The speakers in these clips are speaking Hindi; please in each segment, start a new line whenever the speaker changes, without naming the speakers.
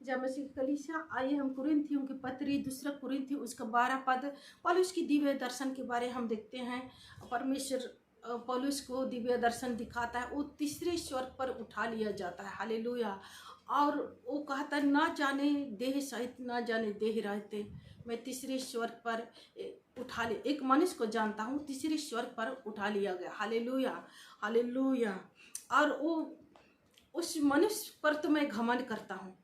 जय मसीह की कलीसिया। आइए हम कुरिन्थियों की पत्री दूसरा कुरिन्थी उसका 12 पद पौलुस की दिव्य दर्शन के बारे हम देखते हैं। परमेश्वर पौलुस को दिव्य दर्शन दिखाता है, वो तीसरे स्वर्ग पर उठा लिया जाता है। हालेलुया। और वो कहता है, ना जाने देह सहित ना जाने देह रहते मैं तीसरे स्वर्ग पर उठा ले, एक मनुष्य को जानता हूँ तीसरे स्वर्ग पर उठा लिया गया। Hallelujah, hallelujah. और वो उस मनुष्य पर तो मैं घमंड करता हूँ,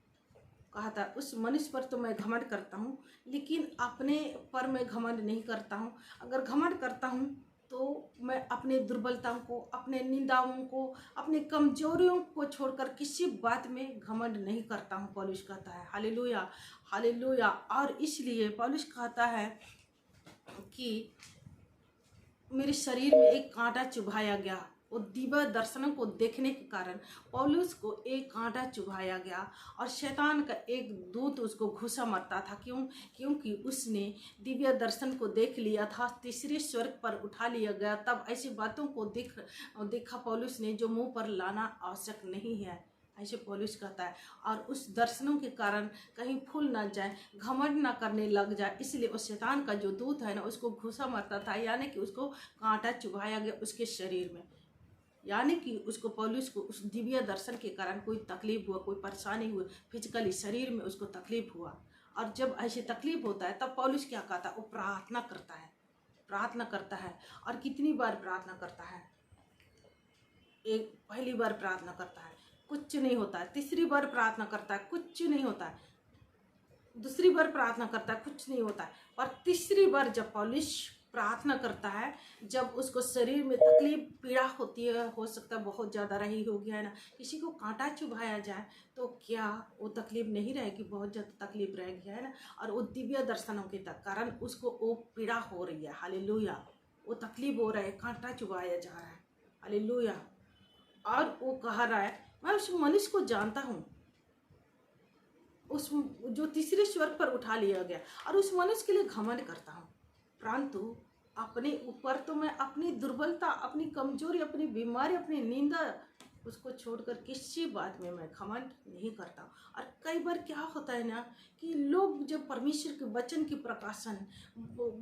कहा था उस मनुष्य पर तो मैं घमंड करता हूँ, लेकिन अपने पर मैं घमंड नहीं करता हूँ। अगर घमंड करता हूँ तो मैं अपने दुर्बलताओं को, अपने निंदाओं को, अपने कमजोरियों को छोड़कर किसी बात में घमंड नहीं करता हूँ, पौलुस कहता है। Hallelujah, hallelujah. और इसलिए पौलुस कहता है कि मेरे शरीर में एक कांटा चुभाया गया। वो दिव्य दर्शनों को देखने के कारण पौलुस को एक कांटा चुभाया गया और शैतान का एक दूत उसको घुसा मरता था। क्योंकि उसने दिव्य दर्शन को देख लिया था, तीसरे स्वर्ग पर उठा लिया गया। तब ऐसी बातों को देखा पौलुस ने जो मुंह पर लाना आवश्यक नहीं है, ऐसे पौलुस कहता है। और उस दर्शनों के कारण कहीं फूल ना जाए, घमंड ना करने लग जाए, इसलिए उस शैतान का जो दूत है ना, उसको घुसा मरता था, यानी कि उसको कांटा चुभाया गया उसके शरीर में। यानी कि उसको पौलुस को उस दिव्य दर्शन के कारण कोई तकलीफ हुआ, कोई परेशानी हुई, फिजिकली शरीर में उसको तकलीफ हुआ। और जब ऐसे तकलीफ होता है तब पौलुस क्या कहता है, वो प्रार्थना करता है, प्रार्थना करता है। और कितनी बार प्रार्थना करता है? एक पहली बार प्रार्थना करता है, कुछ नहीं होता है। तीसरी बार प्रार्थना करता है, कुछ नहीं होता है। दूसरी बार प्रार्थना करता है, कुछ नहीं होता है। और तीसरी बार जब पौलुस प्रार्थना करता है, जब उसको शरीर में तकलीफ पीड़ा होती है, हो सकता है बहुत ज़्यादा रही होगी, है ना। किसी को कांटा चुभाया जाए तो क्या वो तकलीफ नहीं रहेगी? बहुत ज़्यादा तकलीफ रहेगी, है ना। और वो दिव्य दर्शनों के कारण उसको वो पीड़ा हो रही है। हालेलुया। वो तकलीफ हो रहा है, कांटा चुभाया जा रहा है। हालेलुया। और वो कह रहा है, मैं उस मनुष्य को जानता हूँ, उस जो तीसरे स्वर्ग पर उठा लिया गया, और उस मनुष्य के लिए घमंड करता हूँ। परंतु अपने ऊपर तो मैं अपनी दुर्बलता, अपनी कमजोरी, अपनी बीमारी, अपनी निंदा, उसको छोड़कर किसी बात में मैं घमंड नहीं करता हूँ। और कई बार क्या होता है ना, कि लोग जब परमेश्वर के वचन की प्रकाशन,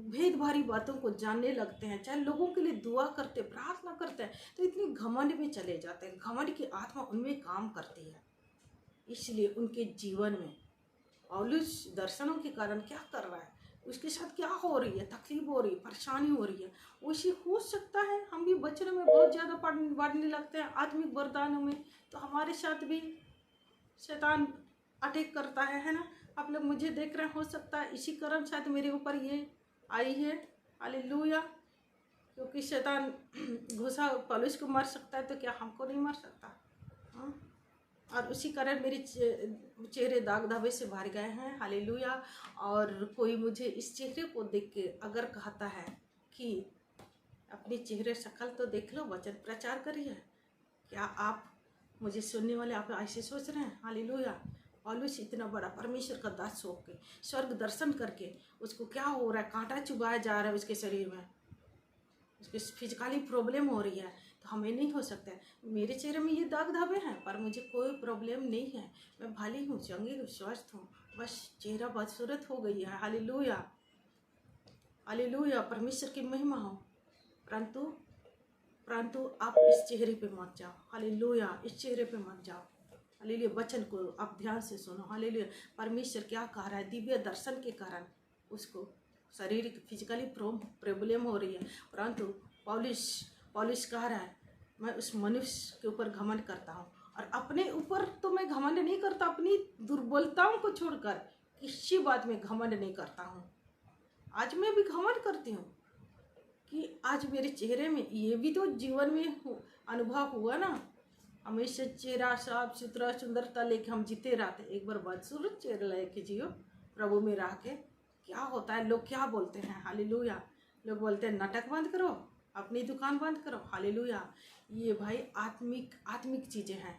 भेद भारी बातों को जानने लगते हैं, चाहे लोगों के लिए दुआ करते, प्रार्थना करते हैं, तो इतनी घमंड में चले जाते हैं। घमंड की आत्मा उनमें काम करती है, इसलिए उनके जीवन में पौलुस दर्शनों के कारण क्या कर रहा है, उसके साथ क्या हो रही है, तकलीफ हो रही है, परेशानी हो रही है। वैसे हो सकता है हम भी वचन में बहुत ज़्यादा बढ़ने लगते हैं, आत्मिक वरदानों में, तो हमारे साथ भी शैतान अटैक करता है ना। आप लोग मुझे देख रहे हैं, हो सकता है इसी कारण शायद मेरे ऊपर ये आई है। हालेलुया। क्योंकि शैतान घुसा पौलुस को मार सकता है, तो क्या हमको नहीं मार सकता? हाँ। और उसी कारण मेरे चेहरे दाग धब्बे से भर गए हैं। हालेलुया। और कोई मुझे इस चेहरे को देख के अगर कहता है कि अपने चेहरे शक्ल तो देख लो, वचन प्रचार करिए, क्या आप मुझे सुनने वाले आप ऐसे सोच रहे हैं? हालेलुया। पौलुस इतना बड़ा परमेश्वर का दास होकर स्वर्ग दर्शन करके उसको क्या हो रहा है, कांटा चुभाया जा रहा है उसके शरीर में, उसकी फिजिकली प्रॉब्लम हो रही है, तो हमें नहीं हो सकता है। मेरे चेहरे में ये दाग धब्बे हैं, पर मुझे कोई प्रॉब्लम नहीं है, मैं भली हूँ, चंगी हूँ, स्वस्थ हूँ, बस चेहरा बदसूरत हो गई है। Hallelujah, hallelujah. परमेश्वर की महिमा हो। परंतु परंतु आप इस चेहरे पे मत जाओ। हालेलुया, इस चेहरे पे मत जाओ। हालेलुया। वचन को आप ध्यान से सुनो। हालेलुया। परमेश्वर क्या कह रहा है, दिव्य दर्शन के कारण उसको शारीरिक फिजिकली प्रॉब्लम हो रही है, परंतु पौलुस पौलुस कह रहा है, मैं उस मनुष्य के ऊपर घमंड करता हूँ। और अपने ऊपर तो मैं घमंड नहीं करता, अपनी दुर्बलताओं को छोड़कर किसी बात में घमंड नहीं करता हूँ। आज मैं भी घमंड करती हूँ कि आज मेरे चेहरे में, ये भी तो जीवन में अनुभव हुआ ना, हमेशा चेहरा साफ सुथरा सुंदरता लेके हम जीते रहते, एक बार बदसूरत चेहरा लेके जियो प्रभु में रह के, क्या होता है, लोग क्या बोलते हैं? हालेलुया। लोग बोलते हैं नाटक बंद करो, अपनी दुकान बंद करो। हालेलुया। ये भाई आत्मिक चीज़ें हैं,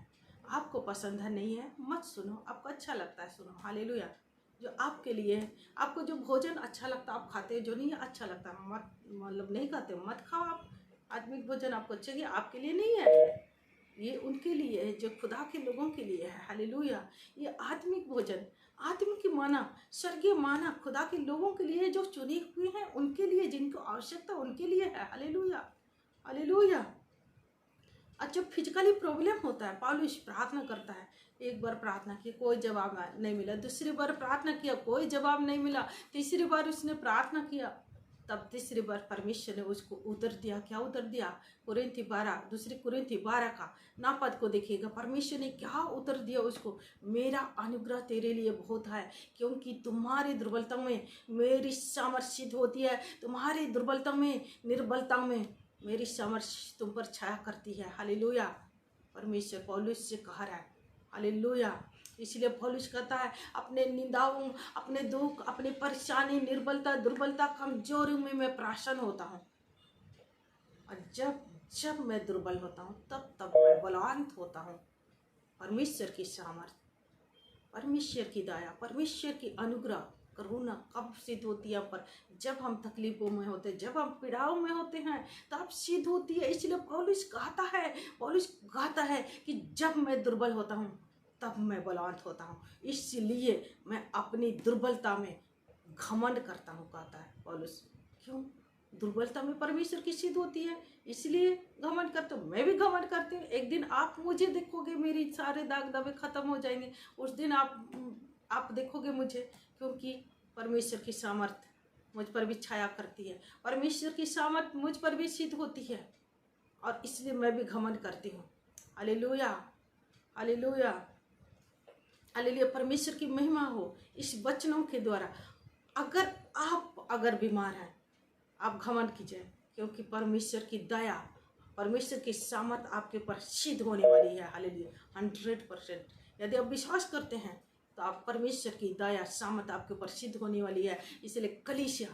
आपको पसंद है नहीं है मत सुनो, आपको अच्छा लगता है सुनो। हालेलुया। जो आपके लिए है, आपको जो भोजन अच्छा लगता है आप खाते, जो नहीं अच्छा लगता मत, मतलब नहीं खाते, मत खाओ आप। आत्मिक भोजन आपको चाहिए, आपके लिए नहीं है। ये उनके लिए है जो खुदा के लोगों के लिए है। हालेलुया। ये आत्मिक भोजन, आत्मिक माना, स्वर्गीय माना खुदा के लोगों के लिए जो चुने हुए हैं, उनके लिए, जिनको आवश्यकता उनके लिए है। Hallelujah, hallelujah. और जब फिजिकली प्रॉब्लम होता है, पौलुस प्रार्थना करता है। एक बार प्रार्थना की, कोई जवाब नहीं मिला। दूसरी बार प्रार्थना किया, कोई जवाब नहीं मिला। तीसरी बार उसने प्रार्थना किया, तब तीसरी बार परमेश्वर ने उसको उत्तर दिया। क्या उत्तर दिया? कुरिन्थी 12, दूसरी कुरिन्थी 12 का 9 पद को देखिएगा। परमेश्वर ने क्या उत्तर दिया उसको? मेरा अनुग्रह तेरे लिए बहुत है, क्योंकि तुम्हारी दुर्बलता में मेरी सामर्थ्य सिद्ध होती है। तुम्हारी दुर्बलता में, निर्बलता में मेरी सामर्थ्य तुम पर छाया करती है। हालेलुया। परमेश्वर पौलुस से कह रहा है। हालेलुया। इसलिए पौलुस कहता है, अपने निंदाओं, अपने दुख, अपनी परेशानी, निर्बलता, दुर्बलता, कमजोरी में मैं प्रसन्न होता हूँ। और जब मैं दुर्बल होता हूँ, तब मैं बलवान होता हूँ। परमेश्वर की सामर्थ, परमेश्वर की दया, परमेश्वर की अनुग्रह, करुणा कब सिद्ध होती है? पर जब हम तकलीफों में होते हैं, जब हम पीड़ाओं में होते हैं, तब सिद्ध होती है। इसलिए पौलुस कहता है कि जब मैं दुर्बल होता हूँ, तब मैं बलवान होता हूँ। इसलिए मैं अपनी दुर्बलता में घमंड करता हूँ, कहता है पौलुस। क्यों? दुर्बलता में परमेश्वर की सिद्ध होती है, इसलिए घमंड करते हो। मैं भी घमंड करती हूँ। एक दिन आप मुझे देखोगे, मेरी सारे दाग दबे खत्म हो जाएंगे। उस दिन आप देखोगे मुझे, क्योंकि परमेश्वर की सामर्थ मुझ पर भी छाया करती है। परमेश्वर की सामर्थ मुझ पर भी सिद्ध होती है, और इसलिए मैं भी घमंड करती हूँ। Hallelujah, hallelujah, hallelujah. परमेश्वर की महिमा हो इस वचनों के द्वारा। अगर बीमार हैं, आप घमंड कीजिए, क्योंकि परमेश्वर की दया, परमेश्वर की सामर्थ आपके ऊपर सिद्ध होने वाली है। हालेलुया, 100%। यदि आप विश्वास करते हैं तो आप परमेश्वर की दया, सामर्थ आपके ऊपर सिद्ध होने वाली है। इसलिए कलीसिया,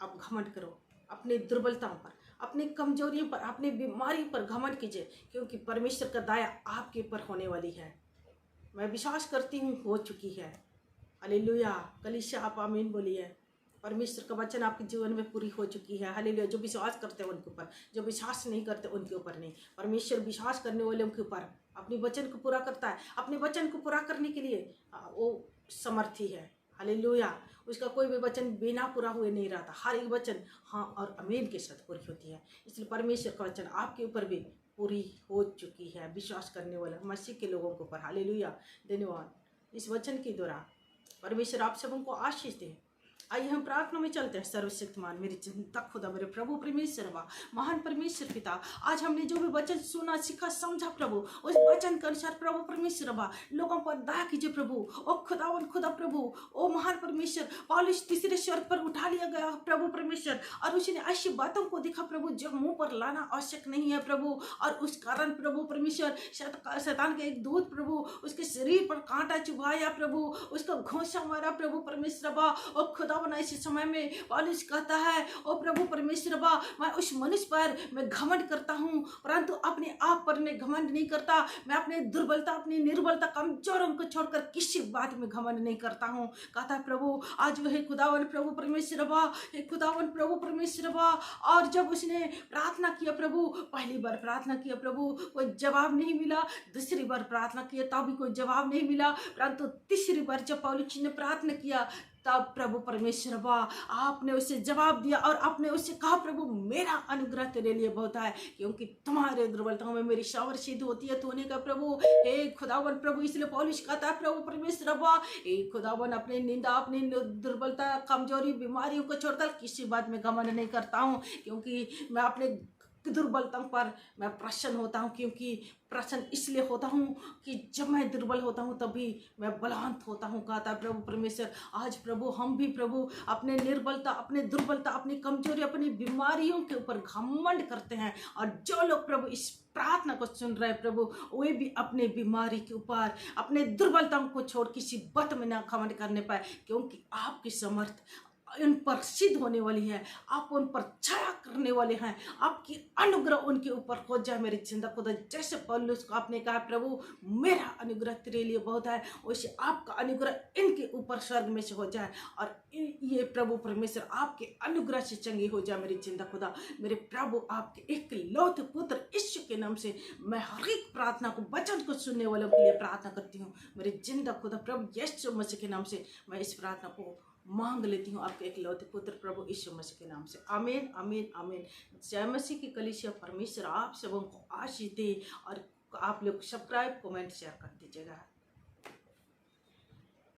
आप घमंड करो अपनी दुर्बलताओं पर, अपनी कमजोरियों पर, अपनी बीमारी पर घमंड कीजिए, क्योंकि परमेश्वर का दया आपके ऊपर होने वाली है। मैं विश्वास करती हूँ हो चुकी है। हालेलुया। कलीसिया, आप आमीन बोलिए। परमेश्वर का वचन आपके जीवन में पूरी हो चुकी है। हालेलुया। जो विश्वास करते हैं उनके ऊपर, जो विश्वास नहीं करते उनके ऊपर नहीं। परमेश्वर विश्वास करने वाले के ऊपर अपने वचन को पूरा करता है। अपने वचन को पूरा करने के लिए वो समर्थी है। हालेलुया। उसका कोई भी वचन बिना पूरा हुए नहीं रहता। हर एक वचन हाँ और आमीन के साथ पूरी होती है। इसलिए परमेश्वर का वचन आपके ऊपर भी पूरी हो चुकी है, विश्वास करने वाला मसीह के लोगों के ऊपर। हालेलुया। धन्यवाद। इस वचन के द्वारा परमेश्वर आप सबों को आशीष दे। आइए हम प्रार्थना में चलते हैं। सर्वशक्तिमान मेरे चिंतक खुदा, मेरे प्रभु परमेश्वर वा, महान परमेश्वर पिता, आज हमने जो भी वचन सुना, सीखा, समझा प्रभु, उस वचन के अनुसार प्रभु परमेश्वर वा, लोगों पर दया कीजिए प्रभु। ओ खुदा प्रभु, ओ महान परमेश्वर, पौलुस तीसरे स्वर्ग पर उठा लिया गया प्रभु परमेश्वर, और उसने ऐसी बातों को देखा प्रभु जो मुंह पर लाना आवश्यक नहीं है प्रभु। और उस कारण प्रभु परमेश्वर, शैतान के एक दूत प्रभु उसके शरीर पर कांटा चुभाया प्रभु, उसका घोंसा मारा प्रभु परमेश्वर वा। ओ खुदा बना, इस समय में पौलुस कहता है, ओ प्रभु परमेश्वर बा, मैं उस मनुष्य पर मैं घमंड करता हूँ, परंतु अपने आप पर मैं घमंड नहीं करता। मैं अपने दुर्बलता, अपनी निर्बलता, कमजोरों को छोड़कर किसी बात में घमंड नहीं करता हूँ। कहता है प्रभु, आज वह खुदावन प्रभु परमेश्वर बा, खुदावन प्रभु परमेश्वर बा। और जब उसने प्रार्थना किया प्रभु, पहली बार प्रार्थना किया प्रभु, कोई जवाब नहीं मिला। दूसरी बार प्रार्थना किया तब भी कोई जवाब नहीं मिला, परंतु तीसरी बार जब पौलुस ने प्रार्थना किया, तब प्रभु परमेश्वर बा, आपने उसे जवाब दिया और आपने उससे कहा, प्रभु मेरा अनुग्रह तेरे लिए बहुत है, क्योंकि तुम्हारे दुर्बलताओं में मेरी सामर्थ सिद्ध होती है। तूने कहा प्रभु, हे खुदावन प्रभु, इसलिए पौलुस कहता है प्रभु परमेश्वर बा, हे खुदावन, अपनी निंदा, अपनी दुर्बलता, कमजोरी, बीमारियों को छोड़कर किसी बात में घमंड नहीं करता हूँ, क्योंकि मैं अपने दुर्बलताओं पर मैं प्रसन्न होता हूँ। क्योंकि प्रसन्न इसलिए होता हूँ कि जब मैं दुर्बल होता हूँ तभी मैं बलवान होता हूँ, कहता है प्रभु परमेश्वर। आज प्रभु हम भी प्रभु अपने निर्बलता, अपने दुर्बलता, अपनी कमजोरी, अपनी बीमारियों के ऊपर घमंड करते हैं। और जो लोग प्रभु इस प्रार्थना को सुन रहे हैं प्रभु, वे भी अपने बीमारी के ऊपर, अपने दुर्बलताओं को छोड़ किसी बात में ना घमंड करने पाए, क्योंकि आपकी समर्थ, उन पर सिद्ध होने वाली है, आप उन पर छाया करने वाले हैं, आपकी अनुग्रह उनके ऊपर हो जाए मेरे जिंदा खुदा। जैसे पौलुस को आपने कहा प्रभु मेरा अनुग्रह तेरे लिए बहुत है, वैसे आपका अनुग्रह इनके ऊपर स्वर्ग में से हो जाए और ये प्रभु परमेश्वर आपके अनुग्रह से चंगी हो जाए मेरे जिंदा खुदा। मेरे प्रभु आपके एकलौते पुत्र यीशु के नाम से मैं हर एक प्रार्थना को, वचन को सुनने वालों के लिए प्रार्थना करती हूँ मेरे जिंदा खुदा। प्रभु यीशु मसीह के नाम से मैं इस प्रार्थना को मांग लेती हूँ आपके इकलौते पुत्र प्रभु यीशु मसीह के नाम से। आमीन आमीन आमीन। जय मसीह की कलीसिया। परमेश्वर आप सबों को आशीष दे और आप लोग सब्सक्राइब कमेंट शेयर कर दीजिएगा।